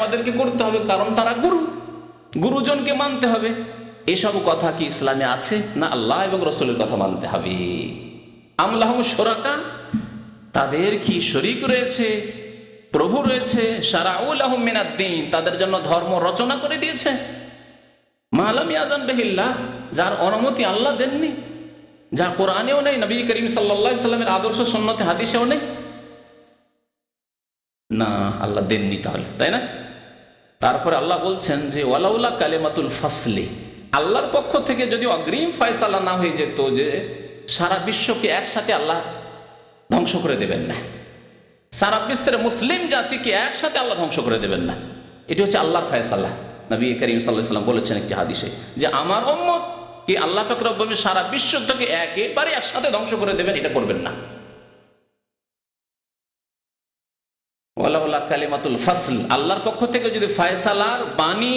আমাদেরকে করতে হবে, কারণ তারা গুরুজনকে মানতে হবে। এসব কথা কি ইসলামে আছে? না, আল্লাহ এবং রসুলের কথা মানতে হবে। আম লাহুম শুরাকা, তাদের কি শরীক রয়েছে, প্রভু রয়েছে? শারাউ লাহুম মিনাদ-দ্বীন, তাদের জন্য ধর্ম রচনা করে দিয়েছে। মা লাম ইয়াযান বিহিল্লাহ, যার অনুমতি আল্লাহ দেননি, যা কোরআনেও নেই, নবী করিম সাল্লাল্লাহু আলাইহি সাল্লামের আদর্শ সুন্নতে হাদিসেও নেই। না, আল্লাহ দেননি তাহলে, তাই না? তারপরে আল্লাহ বলছেন যে ওয়ালাউলা কালিমাতুল ফাসলি, আল্লাহর পক্ষ থেকে যদি অগ্রিম ফয়সালা না হয়ে যেত যে সারা বিশ্বকে একসাথে আল্লাহ ধ্বংস করে দেবেন না, সারা বিশ্বের মুসলিম জাতিকে একসাথে আল্লাহ ধ্বংস করে দেবেন না, এটি হচ্ছে আল্লাহর ফয়সালা। নবী করিম সাল্লাল্লাহু আলাইহি সাল্লাম বলেছেন একটি হাদিসে যে আমার উম্মত কি আল্লাহ পাক রব্বুল আলামিন সারা বিশ্ব থেকে একেবারে একসাথে ধ্বংস করে দেবেন, এটা করবেন না। ওয়ালাউলা কালিমাতুল ফাসল, আল্লাহর পক্ষ থেকে যদি ফয়সালার বাণী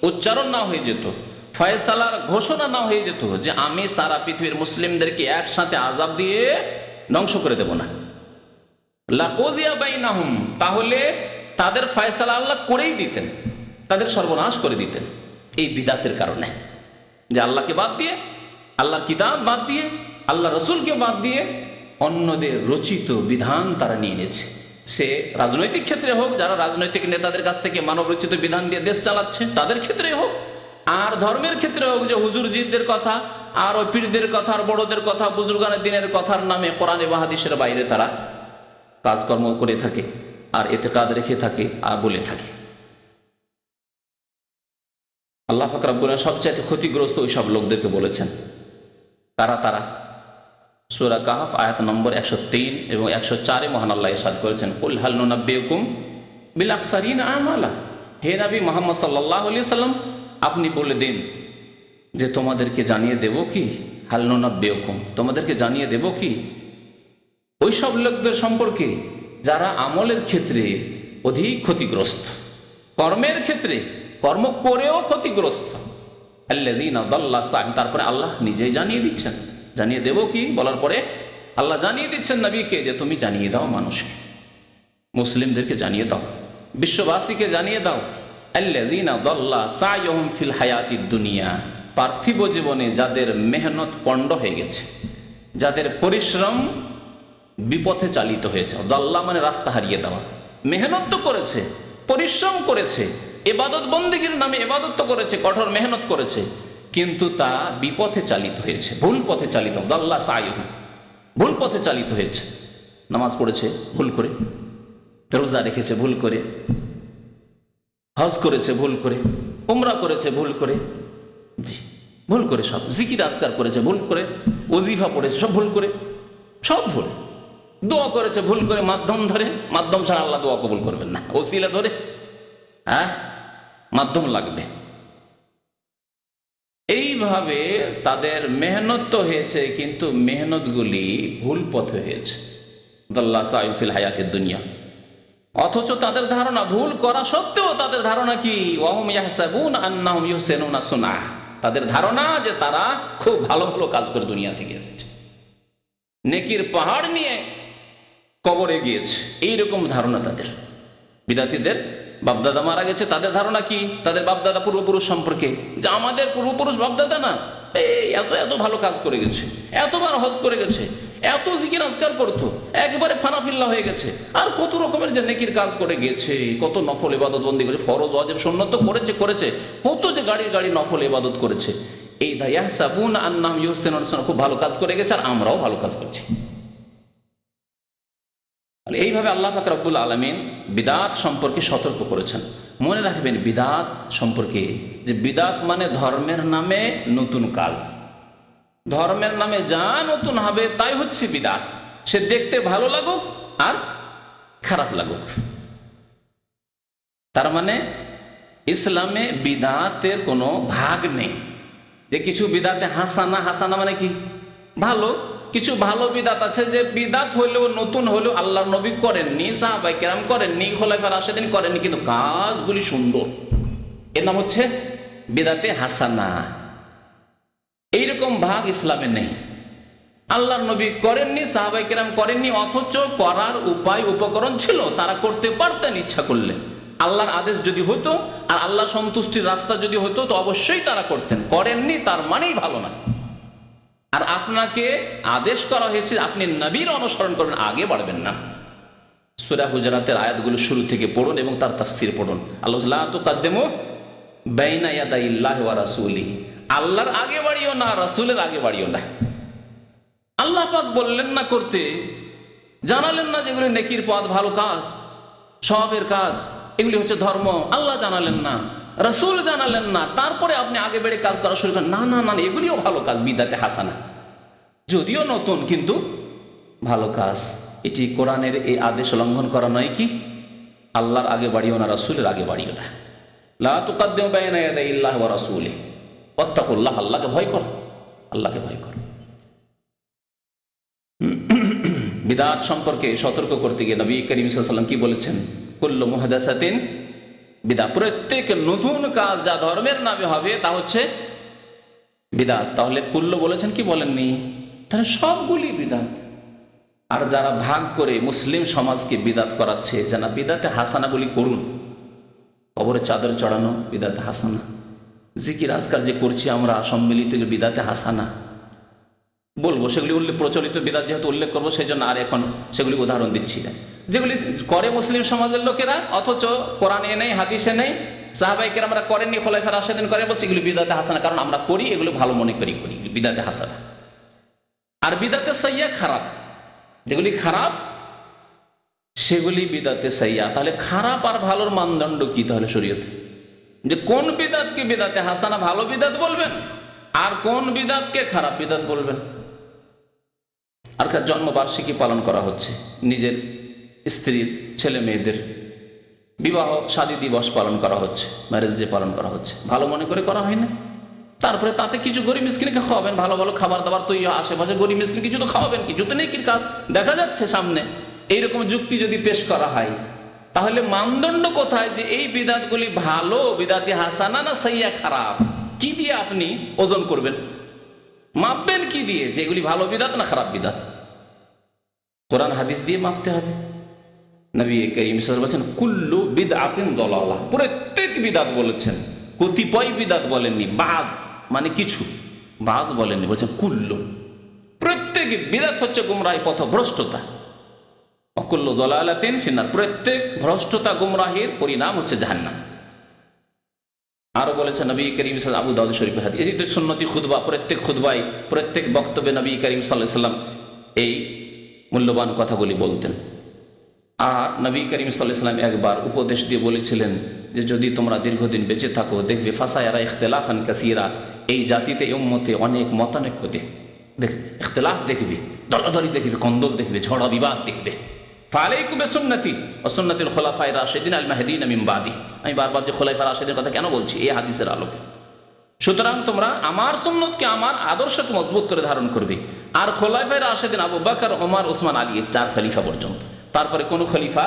উচ্চারণ না হয়ে যেত, ফয়সালার ঘোষণা না হয়ে যেত যে আমি সারা পৃথিবীর মুসলিমদেরকে একসাথে আযাব দিয়ে ধ্বংস করে দেব না, লাকুযিয়া বাইনাহুম, তাহলে তাদের ফয়সালা আল্লাহ করেই দিতেন, তাদের সর্বনাশ করে দিতেন। এই বিদাতের কারণে যে আল্লাহকে বাদ দিয়ে, আল্লাহর কিতাব বাদ দিয়ে, আল্লাহ রসুলকে বাদ দিয়ে অন্যদের রচিত বিধান তারা নিয়ে নিয়েছে। সে রাজনৈতিক ক্ষেত্রে হোক, যারা রাজনৈতিক নেতাদের কাছ থেকে মানব রচিত বিধান দিয়ে দেশ চালাচ্ছে তাদের ক্ষেত্রে হোক, আর ধর্মের ক্ষেত্রে হোক, যে হুজুরজিদের কথা আর ওই পীরদের কথা আর বড়দের কথা, বুজুর্গানের দিনের কথার নামে কোরআন এবং হাদিসের বাইরে তারা কাজকর্ম করে থাকে আর এতেকাদ রেখে থাকে আর বলে থাকে। আল্লাহ পাক রব্বুল আলামিন সবচেয়ে ক্ষতিগ্রস্ত ওই সব লোকদেরকে বলেছেন। কারা তারা? সূরা কাহফ আয়াত নম্বর 103 এবং 104 মহান আল্লাহ ইরশাদ করেছেন, কুল হাল নুনাব্বিউকুম বিল আকসারিনা আমালা, হে নবী মুহাম্মদ সাল্লাল্লাহু আলাইহি সাল্লাম আপনি বলে দিন যে তোমাদেরকে জানিয়ে দেব কি, হাল নুনাব্বিউকুম, তোমাদেরকে জানিয়ে দেব কি ওই সব লোকদের সম্পর্কে যারা আমলের ক্ষেত্রে অধিক ক্ষতিগ্রস্ত, কর্মের ক্ষেত্রে কর্ম করেও ক্ষতিগ্রস্ত। আল্লাযীনা দাল্লা সা'ইহুম, তারপরে আল্লাহ নিজেই জানিয়ে দিচ্ছেন। জানিয়ে দেব কি বলার পরে আল্লাহ জানিয়ে দিচ্ছেন নবীকে যে তুমি জানিয়ে দাও, মানুষকে, মুসলিমদেরকে জানিয়ে দাও, বিশ্ববাসীকে জানিয়ে দাও, আল্লাযীনা দাল্লা সা'ইহুম ফিল হায়াতিদ দুনিয়া, পার্থিব জীবনে যাদের মেহনত পণ্ড হয়ে গেছে, যাদের পরিশ্রম বিপথে চালিত হয়েছে। দাল্লা মানে রাস্তা হারিয়ে দেওয়া। মেহনত তো করেছে, পরিশ্রম করেছে, ইবাদত বন্দেগীর নামে ইবাদত তো করেছে, কঠোর মেহনত করেছে, কিন্তু তা বিপথে চালিত হয়েছে, ভুল পথে চালিত। দাল্লা সা'ইহুম, ভুল পথে চালিত হয়েছে। নামাজ পড়েছে ভুল করে, রোজা রেখেছে ভুল করে, হজ করেছে ভুল করে, উমরা করেছে ভুল করে, জি ভুল করে, সব জিকির আজকার করেছে ভুল করে, ওজিফা পড়েছে সব ভুল করে, সব ভুল। দোয়া করেছে ভুল করে, মাধ্যম ধরে, মাধ্যম ছাড়া আল্লাহ দোয়া কবুল করবেন না, ওসিলা ধরে, হ্যাঁ মাধ্যম লাগবে। এইভাবে তাদের মেহনত তো হয়েছে, কিন্তু মেহনতগুলি ভুল পথে হয়েছে। দাল্লা সা'ইহুম ফিল হায়াতিদ দুনিয়া, অথচ তাদের ধারণা, ভুল করা সত্ত্বেও তাদের ধারণা কি, ওয়াহুম ইয়াহসাবুনা আন্নাহুম ইউহসিনুনা সুনআ, তাদের ধারণা যে তারা খুব ভালো ভালো কাজ করে দুনিয়া থেকে এসেছে, নেকির পাহাড় নিয়ে কবরে গিয়েছে, এইরকম ধারণা তাদের। বিদাতীদের বাপদাদা মারা গেছে, তাদের ধারণা কি, তাদের বাপদাদা পূর্বপুরুষ সম্পর্কে, যে আমাদের পূর্বপুরুষ বাপদাদা না এই এত এত ভালো কাজ করে গেছে, এতবার হজ করে গেছে, এত জিকির আজকার করতো, একবারে ফানাফিল্লা হয়ে গেছে, আর কত রকমের যে নেকির কাজ করে গেছে, কত নফল ইবাদত বন্দি করেছে, ফরজ ওয়াজিব সুন্নত তো করেছে, কত যে গাড়ি নফল ইবাদত করেছে। এই ইয়াহসাবুনা আন্নাহুম ইউহসিনুনা সুনআ, খুব ভালো কাজ করে গেছে আর আমরাও ভালো কাজ করছি। এইভাবে আল্লাহ পাক রব্বুল আলামিন বিদাত সম্পর্কে সতর্ক করেছেন। মনে রাখবেন বিদাত সম্পর্কে, যে বিদাত মানে ধর্মের নামে নতুন কাজ, ধর্মের নামে যা নতুন হবে তাই হচ্ছে বিদাত, সে দেখতে ভালো লাগুক আর খারাপ লাগুক। তার মানে ইসলামে বিদাতের কোনো ভাগ নেই, যে কিছু বিদাতে হাসানা মানে কি ভালো, কিছু ভালো বিদাত আছে যে বিদাত হইলেও নতুন হলেও আল্লাহর নবী করেননি, সাহাবায়ে কেরাম করেননি, খোলাফায়ে রাশিদিন করেননি, কিন্তু কাজগুলি সুন্দর, এর নাম হচ্ছে বিদাতে হাসানা। এইরকম ভাগ ইসলামে নেই। আল্লাহর নবী করেননি, সাহাবায়ে কেরাম করেননি, অথচ করার উপায় উপকরণ ছিল, তারা করতে পারতেন ইচ্ছা করলে, আল্লাহর আদেশ যদি হতো আর আল্লাহ সন্তুষ্টির রাস্তা যদি হতো তো অবশ্যই তারা করতেন, করেননি তার মানেই ভালো না। আর আপনাকে আদেশ করা হয়েছে আপনি নবীর অনুসরণ করবেন, আগে বাড়বেন না। সূরা হুজরাতের আয়াতগুলো শুরু থেকে পড়ুন এবং তার তাফসীর পড়ুন। আল্লাহ লা তুকাদ্দিমু বাইনা ইয়াদাইল্লাহি ওয়া রাসূলিহি, আল্লাহর আগে বাড়িও না, রাসূলের আগে বাড়িও না। আল্লাহ পাক বললেন না করতে, জানালেন না যেগুলো নেকির পথ, ভালো কাজ, সওয়াবের কাজ, এগুলি হচ্ছে ধর্ম, আল্লাহ জানালেন না, রাসূল জানালেন না, তারপরে আপনি আগে বেড়ে কাজ করা শুরু করেন। না না না, এগুলিও ভালো কাজ, বিদআতে হাসানা, যদিও নতুন কিন্তু ভালো কাজ। এটি কোরআনের এই আদেশ লঙ্ঘন করা নয় কি? আল্লাহর আগে বাড়িও না, রাসূলের আগে বাড়িও না। লা তুকাদ্দিমু বাইনা ইয়াদাইল্লাহি ওয়া রাসূলিহি ওয়াত্তাকুল্লাহ, আল্লাহকে ভয় কর, আল্লাহকে ভয় কর। বিদআত সম্পর্কে সতর্ক করতে গিয়ে নবী করিম সাল্লাল্লাহু আলাইহি ওয়াসাল্লাম কি বলেছেন? কুল্লু মুহদাসাতিন বিদআত, প্রত্যেক নতুন কাজ যা ধর্মের নামে হবে তা হচ্ছে বিদআত। তাহলে কুল্লু বলেছেন কি বলেননি? তাহলে সবগুলি বিদআত। আর যারা ভাগ করে মুসলিম সমাজকে বিদআত করাচ্ছে, যারা বিদআতে হাসানাগুলি করুন, কবরে চাদর চড়ানো বিদআতে হাসানা, জিকির আজকাল যে করছি আমরা সম্মিলিত বিদআতে হাসানা, বলবো সেগুলি প্রচলিত বিদআত যেহেতু উল্লেখ করবো সেই জন্য আর এখন সেগুলি উদাহরণ দিচ্ছি না। যেগুলি করে মুসলিম সমাজের লোকেরা অথচ কোরআনে নেই, হাদিসে নেই, সাহাবায়ে কেরামরা করেননি, খোলাফায়ে রাশিদিন করে, বলছে এগুলি বিদআতে হাসানা, কারণ আমরা করি, এগুলো ভালো মনে করি, বিদআতে হাসানা। আর বিদআতে সাইয়্যা খারাপ, যেগুলি খারাপ সেগুলি বিদআতে সাইয়্যা। তাহলে খারাপ আর ভালোর মানদণ্ড কি তাহলে শরীয়তে? যে কোন বিদআতকে বিদআতে হাসানা ভালো বিদআত বলবেন আর কোন বিদআতকে খারাপ বিদআত বলবেন? আর জন্মবার্ষিকী পালন করা হচ্ছে, নিজের স্ত্রীর ছেলে মেয়েদের বিবাহ শাদী দিবস পালন করা হচ্ছে, ম্যারেজ ডে পালন করা হচ্ছে, ভালো মনে করে করা হয় না? তারপরে তাতে কিছু গরিব মিসকিনকে খাওয়াবেন, ভালো ভালো খাবার দাবার তৈরি, আশেপাশে গরিব মিসকিন কিছু তো খাওয়াবেন, কিছু তো নেকির কাজ দেখা যাচ্ছে সামনে। এইরকম যুক্তি যদি পেশ করা হয় তাহলে মানদণ্ড কোথায় যে এই বিদআতগুলি ভালো বিদআতে হাসানা না সাইয়্যা খারাপ? কি দিয়ে আপনি ওজন করবেন, মাপবেন কি দিয়ে যে এগুলি ভালো বিদআত না খারাপ বিদআত? কোরআন হাদিস দিয়ে মাপতে হবে। নবী করিম সাল্লাল্লাহু আলাইহি ওয়াসাল্লাম বলেছেন কুল্লু বিদআতিন দালালাহ, প্রত্যেক বিদআত বলেছেন, কতিপয় বিদআত বলেননি, বাজ মানে কিছু, বাজ বলেননি, বলেছেন কুল্লু, প্রত্যেক বিদআত হচ্ছে গুমরাহি পথভ্রষ্টতা। অকুল্লু দালালাতিন ফিন্নার, প্রত্যেক ভ্রষ্টতা গুমরাহির পরিণাম হচ্ছে জাহান্নাম। আরো বলেছেন নবী করিম সাল্লাল্লাহু আলাইহি ওয়াসাল্লাম, আবু দাউদ শরীফের হাদিস, এই যে সুন্নতি খুতবা, প্রত্যেক খুতবায় প্রত্যেক বক্তব্যে নবী করিম সাল্লাল্লাহু আলাইহি ওয়াসাল্লাম এই মূল্যবান কথাগুলি বলতেন। আর নবী করিম সাল্লাল্লাহু আলাইহি ওয়াসাল্লাম একবার উপদেশ দিয়ে বলেছিলেন যে যদি তোমরা দীর্ঘদিন বেঁচে থাকো দেখবে ফাসায়ারা ইখতিলাফান কাসীরা, এই জাতিতে এই উম্মতে অনেক মতানৈক্য দেখবে, ইখতিলাফ দেখবে, দলাদলি দেখবে, কন্দল দেখবে, ঝড় বিবাদ দেখবে। ফালাইকুম বিসুন্নতি ওয়া সুন্নাতিল খুলাফায়ে রাশিদিন আল মাহদিন মিন বাদি, আমি বারবার যে খোলাফায়ে রাশিদের কথা কেন বলছি? এই হাদিসের আলোকে। সুতরাং তোমরা আমার সুন্নতকে, আমার আদর্শকে মজবুত করে ধারণ করবে। আর খোলাফায়ে রাশিদিন আবু বকর, ওমর, ওসমান, আলী, 4 খলিফা পর্যন্ত, তারপরে কোনো খলিফা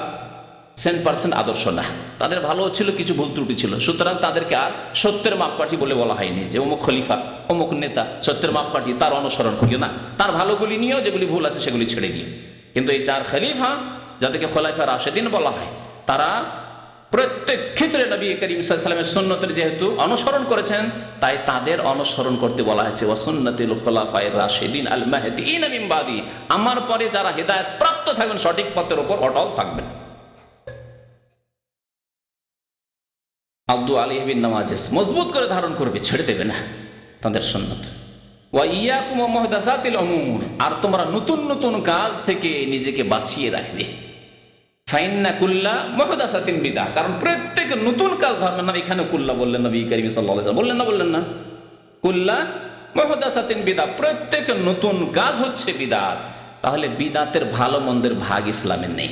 100% আদর্শ না, তাদের ভালো ছিল, কিছু ভুল ত্রুটি ছিল। সুতরাং তাদেরকে আর সত্যের মাপকাঠি বলে বলা হয়নি যে অমুক খলিফা, অমুক নেতা সত্যের মাপকাঠি, তার অনুসরণ করিও না, তার ভালোগুলি নিয়েও যেগুলি ভুল আছে সেগুলি ছেড়ে দিও। কিন্তু এই 4 খলিফা যাদেরকে খোলাফায়ে রাশিদিন বলা হয়, তারা প্রত্যেক ক্ষেত্রে নবী করিম সাল্লাল্লাহু আলাইহি ওয়াসাল্লামের সুন্নতের যেহেতু অনুসরণ করেছেন, তাই তাদের অনুসরণ করতে বলা হয়েছে ওয়া সুন্নাতিল খুলাফায়ে রাশিদিন আল মাহদিন মিন বাদি, আমার পরে যারা হেদায়েত প্রাপ্ত থাকবেন, সঠিক পথের উপর অটল থাকবেন। আব্দু আলী বিন নওয়াজিস, মজবুত করে ধারণ করবে, ছেড়ে দেবে না তাদের সুন্নত। ওয়া ইয়াকুম ওয়া মুহদাসাতিল উমুর, আর তোমরা নতুন নতুন কাজ থেকে নিজেকে বাঁচিয়ে রাখবে। ফাইন্না কুল্লা মুহদাসাতিন বিদআহ, কারণ প্রত্যেক নতুন কাজ ধর্মের নাম, এখানে কুল্লা বললেন নবী করিম সাল্লাল্লাহু আলাইহি ওয়াসাল্লাম, বললেন না কুল্লা মুহদাসাতিন বিদআহ, প্রত্যেক নতুন কাজ হচ্ছে বিদআত। তাহলে বিদআতের ভালো মন্দের ভাগ ইসলামের নেই।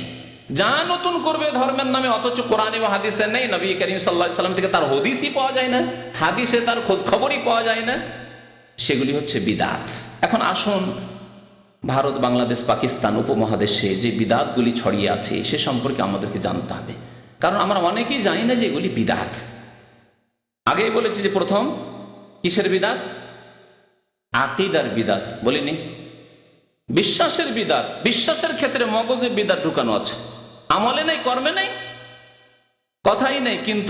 যা নতুন করবে ধর্মের নামে অথচ কোরআনে বা হাদিসে নেই, নবী করিম সাল্লাল্লাহু আলাইহি ওয়াসাল্লাম থেকে তার হাদিসই পাওয়া যায় না, হাদিসে তার খোঁজ খবরই পাওয়া যায় না, সেগুলি হচ্ছে বিদআত। এখন আসুন ভারত, বাংলাদেশ, পাকিস্তান উপমহাদেশে যে বিদআতগুলি ছড়িয়ে আছে সে সম্পর্কে আমাদেরকে জানতে হবে, কারণ আমরা অনেকেই জানি না যে এগুলি বিদআত। আগেই বলেছি যে প্রথম কিসের বিদআত? আকীদার বিদআত বলিনি, বিশ্বাসের বিদআত। বিশ্বাসের ক্ষেত্রে মগজে বিদআত ঢুকানো আছে, আমলে নেই, কর্মে নেই। কথাই নেই, কিন্তু